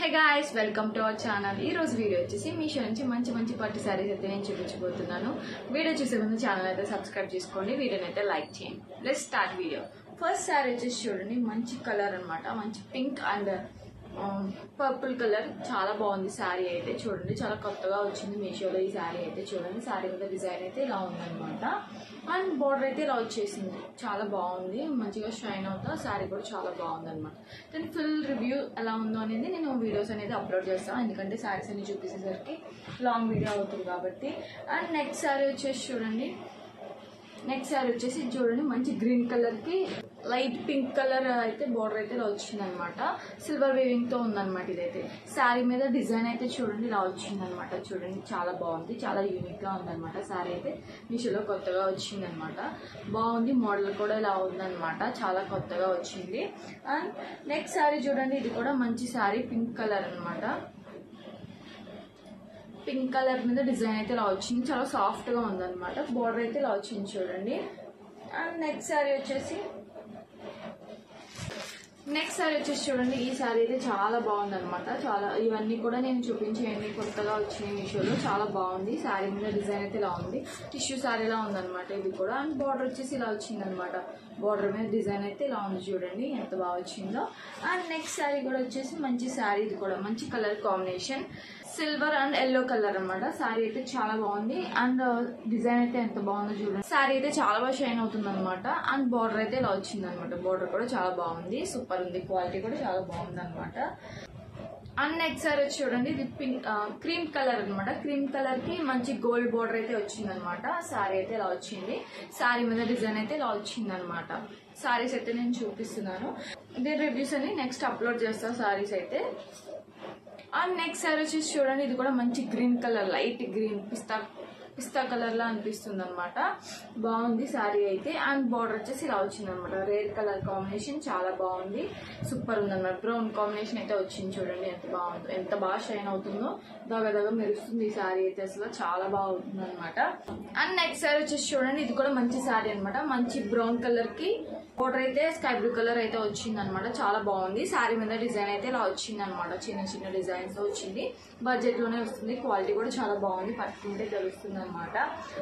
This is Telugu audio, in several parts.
Hey guys, welcome to our channel. ఈ రోజు వీడియో వచ్చేసి మీషో నుంచి మంచి మంచి పట్టు శారీస్ అయితే నేను చూపించబోతున్నాను. వీడియో చూసే ముందు ఛానల్ అయితే సబ్స్క్రైబ్ చేసుకోండి, వీడియోని అయితే లైక్ చేయండి. Let's start video. First sari వచ్చేసి చూడండి, మంచి కలర్ అనమాట, మంచి పింక్ అండ్ పర్పుల్ కలర్. చాలా బాగుంది శారీ అయితే. చూడండి, చాలా కొత్తగా వచ్చింది మీషోలో ఈ శారీ అయితే. చూడండి, శారీ మీద డిజైన్ అయితే ఇలా ఉందనమాట. అండ్ బోర్డర్ అయితే ఇలా వచ్చేసింది. చాలా బాగుంది, మంచిగా షైన్ అవుతా. శారీ కూడా చాలా బాగుంది అనమాట. దాని ఫుల్ రివ్యూ ఎలా ఉందో అనేది నేను వీడియోస్ అనేది అప్లోడ్ చేస్తాను, ఎందుకంటే శారీస్ అన్ని చూపించేసరికి లాంగ్ వీడియో అవుతుంది కాబట్టి. అండ్ నెక్స్ట్ శారీ వచ్చేసి చూడండి, నెక్స్ట్ శారీ వచ్చేసి చూడండి, మంచి గ్రీన్ కలర్ కి లైట్ పింక్ కలర్ అయితే బోర్డర్ అయితే ఇలా వచ్చింది అనమాట. సిల్వర్ వేవింగ్ తో ఉందన్నమాట. ఇదైతే శారీ మీద డిజైన్ అయితే చూడండి ఇలా వచ్చింది అనమాట. చూడండి, చాలా బాగుంది, చాలా యూనిక్ గా ఉందన్నమాట. శారీ అయితే మీషోలో కొత్తగా వచ్చింది అనమాట. బాగుంది, మోడల్ కూడా ఇలా ఉందన్నమాట, చాలా కొత్తగా వచ్చింది. అండ్ నెక్స్ట్ శారీ చూడండి, ఇది కూడా మంచి శారీ, పింక్ కలర్ అనమాట. పింక్ కలర్ మీద డిజైన్ అయితే ఇలా వచ్చింది, చాలా సాఫ్ట్ గా ఉందన్నమాట. బోర్డర్ అయితే ఇలా వచ్చింది చూడండి. అండ్ నెక్స్ట్ శారీ వచ్చేసి చూడండి, ఈ శారీ అయితే చాలా బాగుంది అనమాట. చాలా ఇవన్నీ కూడా నేను చూపించేయండి, కొత్తగా వచ్చినాయి మీషోలో. చాలా బాగుంది. శారీ మీద డిజైన్ అయితే ఇలా ఉంది, టిష్యూ శారీలా ఉందన్నమాట ఇది కూడా. అండ్ బార్డర్ వచ్చేసి ఇలా వచ్చింది అనమాట. బార్డర్ మీద డిజైన్ అయితే ఇలా ఉంది, చూడండి ఎంత బాగా వచ్చిందో. అండ్ నెక్స్ట్ శారీ కూడా వచ్చేసి మంచి శారీ, ఇది కూడా మంచి colour combination, silver and yellow colour అనమాట. శారీ అయితే చాలా బాగుంది. అండ్ డిజైన్ అయితే ఎంత బాగుందో చూడండి. శారీ అయితే చాలా బాగా షైన్ అవుతుంది అనమాట. అండ్ బార్డర్ అయితే ఇలా వచ్చింది అనమాట. బార్డర్ కూడా చాలా బాగుంది, సూపర్ ఉంది, క్వాలిటీ కూడా చాలా బాగుంది అనమాట. అండ్ నెక్స్ట్ సారీ వచ్చి చూడండి, ఇది పింక్ క్రీమ్ కలర్ అనమాట. క్రీమ్ కలర్ కి మంచి గోల్డ్ బార్డర్ అయితే వచ్చింది అనమాట. శారీ అయితే ఇలా వచ్చింది. శారీ మీద డిజైన్ అయితే ఇలా వచ్చింది అనమాట. శారీస్ అయితే నేను చూపిస్తున్నాను, దీని రివ్యూస్ అని నెక్స్ట్ అప్లోడ్ చేస్తాను శారీస్ అయితే. అండ్ నెక్స్ట్ శారీ వచ్చేసి చూడండి, ఇది కూడా మంచి గ్రీన్ కలర్, లైట్ గ్రీన్, పిస్తా కలర్ లా అనిపిస్తుంది అనమాట. బాగుంది శారీ అయితే. అండ్ బార్డర్ వచ్చేసి ఇలా వచ్చింది అనమాట. రేర్ కలర్ కాంబినేషన్ చాలా బాగుంది, సూపర్ ఉంది అనమాట. బ్రౌన్ కాంబినేషన్ అయితే వచ్చింది చూడండి, ఎంత బాగుందో, ఎంత బాగా షైన్ అవుతుందో, దగ్గర మెరుస్తుంది ఈ శారీ అయితే. అసలు చాలా బాగుంటుంది అనమాట. అండ్ నెక్స్ట్ శారీ వచ్చేసి చూడండి, ఇది కూడా మంచి శారీ అనమాట. మంచి బ్రౌన్ కలర్ కి బోర్డర్ అయితే స్కై బ్లూ కలర్ అయితే వచ్చింది అనమాట. చాలా బాగుంది. శారీ మీద డిజైన్ అయితే ఇలా వచ్చింది అనమాట. చిన్న చిన్న డిజైన్స్ వచ్చింది, బడ్జెట్ లోనే వస్తుంది, క్వాలిటీ కూడా చాలా బాగుంది, పట్టుకుంటే తెలుస్తుంది అనమాట.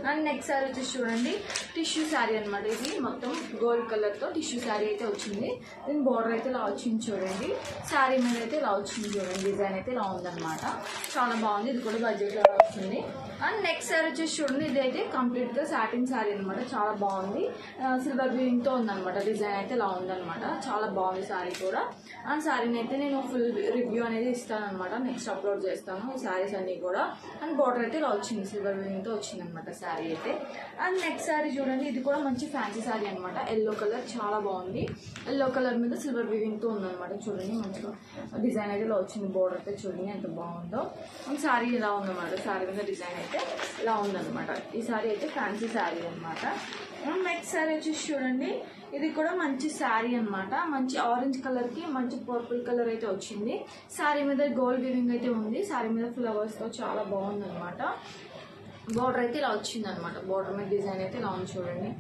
అండ్ నెక్స్ట్ శారీ వచ్చేసి చూడండి, టిష్యూ శారీ అనమాట. ఇది మొత్తం గోల్డ్ కలర్ తో టిష్యూ శారీ అయితే వచ్చింది. దీని బోర్డర్ అయితే ఇలా వచ్చింది చూడండి. శారీ మీద అయితే ఇలా వచ్చింది చూడండి, డిజైన్ అయితే ఇలా ఉందన్నమాట. చాలా బాగుంది, ఇది కూడా బడ్జెట్ లో వస్తుంది. అండ్ నెక్స్ట్ శారీ వచ్చేసి చూడండి, ఇది అయితే కంప్లీట్ గా సాటిన్ శారీ అనమాట. చాలా బాగుంది, సిల్వర్ వీవింగ్ తో ఉందన్నమాట. డిజైన్ అయితే ఇలా ఉందన్నమాట. చాలా బాగుంది శారీ కూడా. అండ్ శారీని అయితే నేను ఫుల్ రివ్యూ అనేది ఇస్తాను అనమాట, నెక్స్ట్ అప్లోడ్ చేస్తాను ఈ శారీస్ అన్ని కూడా. అండ్ బోర్డర్ అయితే ఇలా వచ్చింది, సిల్వర్ వీవింగ్ తో వచ్చింది అనమాట శారీ అయితే. అండ్ నెక్స్ట్ శారీ చూడండి, ఇది కూడా మంచి ఫ్యాన్సీ శారీ అనమాట. ఎల్లో కలర్ చాలా బాగుంది, ఎల్లో కలర్ మీద సిల్వర్ వీవింగ్ తో ఉందన్నమాట. చూడండి, మంచిగా డిజైన్ అయితే ఇలా వచ్చింది. బోర్డర్ అయితే చూడండి ఎంత బాగుందో. అండ్ శారీ ఇలా ఉందన్నమాట. శారీ మీద డిజైన్ అయితే ఇలా ఉందన్నమాట. ఈ శారీ అయితే ఫ్యాన్సీ శారీ అనమాట. నెక్స్ట్ శారీ వచ్చేసి చూడండి, ఇది కూడా మంచి శారీ అనమాట. మంచి ఆరెంజ్ కలర్ కి మంచి పర్పుల్ కలర్ అయితే వచ్చింది. శారీ మీద గోల్డ్ వీవింగ్ అయితే ఉంది. శారీ మీద ఫ్లవర్స్ తో చాలా బాగుంది అనమాట. బోర్డర్ అయితే ఇలా వచ్చింది అనమాట. బోర్డర్ మీద డిజైన్ అయితే ఇలా ఉంది చూడండి,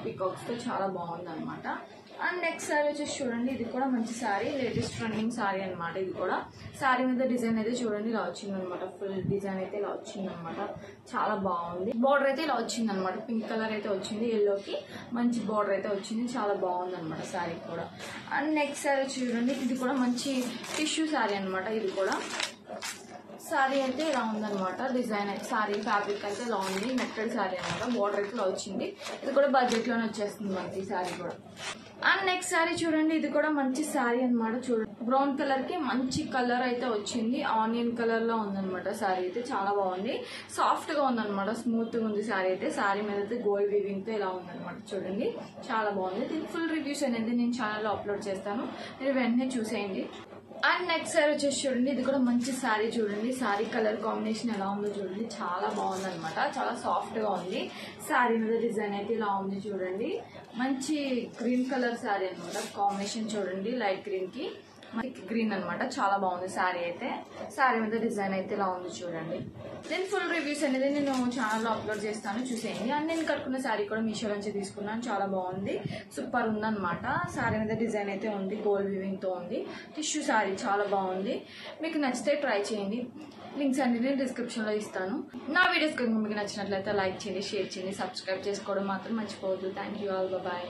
పీకాక్స్ తో చాలా బాగుంది అనమాట. అండ్ నెక్స్ట్ శారీ వచ్చేసి చూడండి, ఇది కూడా మంచి శారీ, లేటెస్ట్ ట్రెండింగ్ శారీ అనమాట. ఇది కూడా శారీ మీద డిజైన్ అయితే చూడండి ఇలా వచ్చింది అనమాట. ఫుల్ డిజైన్ అయితే ఇలా వచ్చింది అనమాట. చాలా బాగుంది. బోర్డర్ అయితే ఇలా వచ్చింది అనమాట. పింక్ కలర్ అయితే వచ్చింది, ఎల్లోకి మంచి బోర్డర్ అయితే వచ్చింది. చాలా బాగుంది అనమాట శారీ కూడా. అండ్ నెక్స్ట్ శారీ చూడండి, ఇది కూడా మంచి టిష్యూ శారీ అనమాట. ఇది కూడా శారీ అయితే ఇలా ఉందన్నమాట. డిజైన్ అయితే శారీ ఫ్యాబ్రిక్ అయితే ఇలా ఉంది, నెట్టెడ్ శారీ అనమాట. బోర్డర్ అయితే ఇలా వచ్చింది. ఇది కూడా బడ్జెట్ లోనే వచ్చేస్తుంది మనకి శారీ కూడా. అండ్ నెక్స్ట్ శారీ చూడండి, ఇది కూడా మంచి శారీ అనమాట. చూడండి, బ్రౌన్ కలర్ కి మంచి కలర్ అయితే వచ్చింది, ఆనియన్ కలర్ లో ఉందన్నమాట. శారీ అయితే చాలా బాగుంది, సాఫ్ట్ గా ఉందన్నమాట, స్మూత్ గా ఉంది శారీ అయితే. శారీ మీద అయితే గోల్డ్ వీవింగ్ తో ఇలా ఉందన్నమాట. చూడండి, చాలా బాగుంది. దీని ఫుల్ రివ్యూస్ అనేది నేను ఛానల్లో అప్లోడ్ చేస్తాను, మీరు వెంటనే చూసేయండి. అండ్ నెక్స్ట్ శారీ వచ్చేసి చూడండి, ఇది కూడా మంచి శారీ. చూడండి, శారీ కలర్ కాంబినేషన్ ఎలా ఉందో చూడండి, చాలా బాగుంది అనమాట. చాలా సాఫ్ట్ గా ఉంది. శారీ మీద డిజైన్ అయితే ఇలా ఉంది చూడండి. మంచి గ్రీన్ కలర్ శారీ అనమాట. కాంబినేషన్ చూడండి, లైట్ గ్రీన్ కి గ్రీన్ అనమాట, చాలా బాగుంది శారీ అయితే. శారీ మీద డిజైన్ అయితే ఇలా ఉంది చూడండి. నేను ఫుల్ రివ్యూస్ అనేది నేను ఛానల్లో అప్లోడ్ చేస్తాను, చూసేయండి. అండ్ నేను కట్టుకున్న శారీ కూడా మీషో నుంచి తీసుకున్నాను, చాలా బాగుంది, సూపర్ ఉందన్నమాట. శారీ మీద డిజైన్ అయితే ఉంది, గోల్డ్ వీవింగ్తో ఉంది. టిష్యూ శారీ చాలా బాగుంది. మీకు నచ్చితే ట్రై చేయండి. లింక్స్ అన్ని నేను డిస్క్రిప్షన్లో ఇస్తాను. నా వీడియోస్ కనుక మీకు నచ్చినట్లయితే లైక్ చేయండి, షేర్ చేయండి, సబ్స్క్రైబ్ చేసుకోవడం మాత్రం మర్చిపోవద్దు. Thank you all, bye.